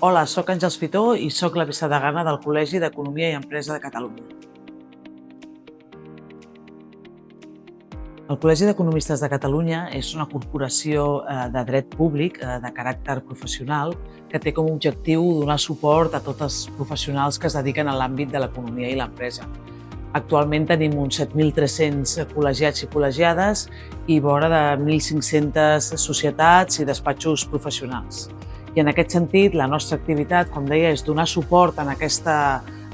Hola, soc Àngels Fitó i soc la vicedegana del Col·legi d'Economia i Empresa de Catalunya. El Col·legi d'Economistes de Catalunya és una corporació de dret públic de caràcter professional que té com a objectiu donar suport a tots els professionals que es dediquen a l'àmbit de l'economia i l'empresa. Actualment tenim uns 7.300 col·legiats i col·legiades i vora de 1.500 societats i despatxos professionals. I en aquest sentit, la nostra activitat, com deia, és donar suport en aquesta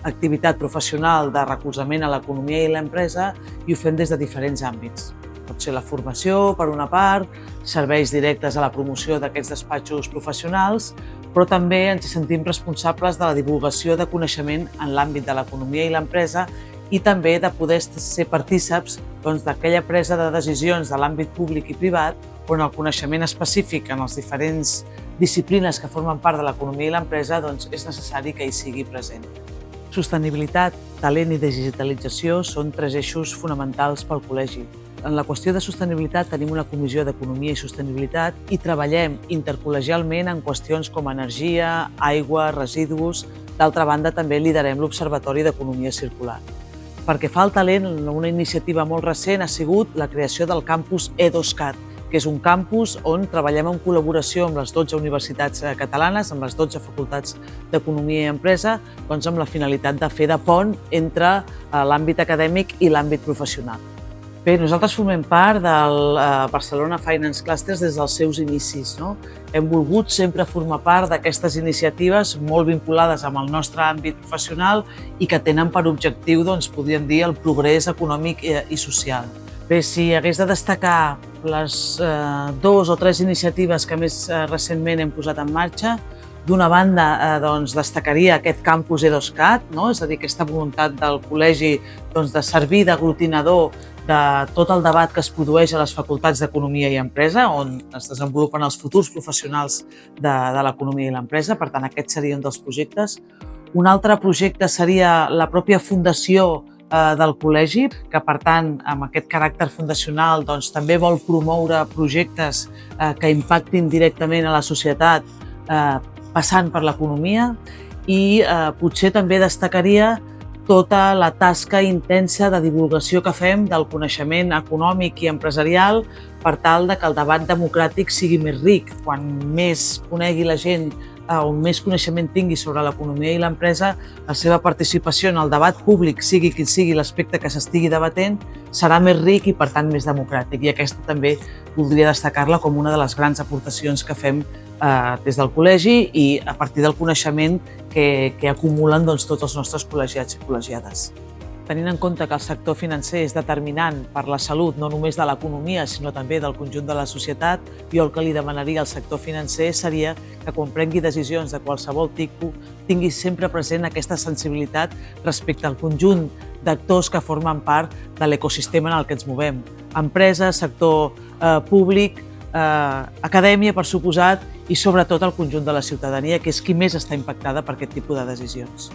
activitat professional de recolzament a l'economia i l'empresa i ho fem des de diferents àmbits. Pot ser la formació, per una part, serveis directes a la promoció d'aquests despatxos professionals, però també ens sentim responsables de la divulgació de coneixement en l'àmbit de l'economia i l'empresa i també de poder ser partíceps d'aquella presa de decisions de l'àmbit públic i privat on el coneixement específic en les diferents disciplines que formen part de l'economia i l'empresa és necessari que hi sigui present. Sostenibilitat, talent i digitalització són tres eixos fonamentals pel Col·legi. En la qüestió de sostenibilitat tenim una comissió d'Economia i Sostenibilitat i treballem intercol·legialment en qüestions com energia, aigua, residus. D'altra banda, també liderem l'Observatori d'Economia Circular. Perquè fa el talent, una iniciativa molt recent ha sigut la creació del campus E2CAT, que és un campus on treballem en col·laboració amb les 12 universitats catalanes, amb les 12 facultats d'Economia i Empresa, amb la finalitat de fer de pont entre l'àmbit acadèmic i l'àmbit professional. Bé, nosaltres formem part del Barcelona Finance Clusters des dels seus inicis. Hem volgut sempre formar part d'aquestes iniciatives molt vinculades amb el nostre àmbit professional i que tenen per objectiu, podríem dir, el progrés econòmic i social. Bé, si hagués de destacar les 2 o 3 iniciatives que més recentment hem posat en marxa, d'una banda destacaria aquest campus E2CAT, és a dir, aquesta voluntat del col·legi de servir d'aglutinador de tot el debat que es produeix a les facultats d'Economia i Empresa, on es desenvolupen els futurs professionals de l'economia i l'empresa, per tant aquest seria un dels projectes. Un altre projecte seria la pròpia fundació del col·legi, que per tant amb aquest caràcter fundacional també vol promoure projectes que impactin directament a la societat passant per l'economia i potser també destacaria tota la tasca intensa de divulgació que fem del coneixement econòmic i empresarial per tal que el debat democràtic sigui més ric. Quan més conegui la gent on més coneixement tingui sobre l'economia i l'empresa, la seva participació en el debat públic, sigui quin sigui l'aspecte que s'estigui debatent, serà més ric i, per tant, més democràtic. I aquesta també voldria destacar-la com una de les grans aportacions que fem des del col·legi i a partir del coneixement que acumulen tots els nostres col·legiats i col·legiades. Tenint en compte que el sector financer és determinant per la salut no només de l'economia, sinó també del conjunt de la societat, jo el que li demanaria al sector financer seria que quan prengui decisions de qualsevol tipus tingui sempre present aquesta sensibilitat respecte al conjunt d'actors que formen part de l'ecosistema en el que ens movem. Empresa, sector públic, acadèmia, per suposat, i sobretot el conjunt de la ciutadania, que és qui més està impactada per aquest tipus de decisions.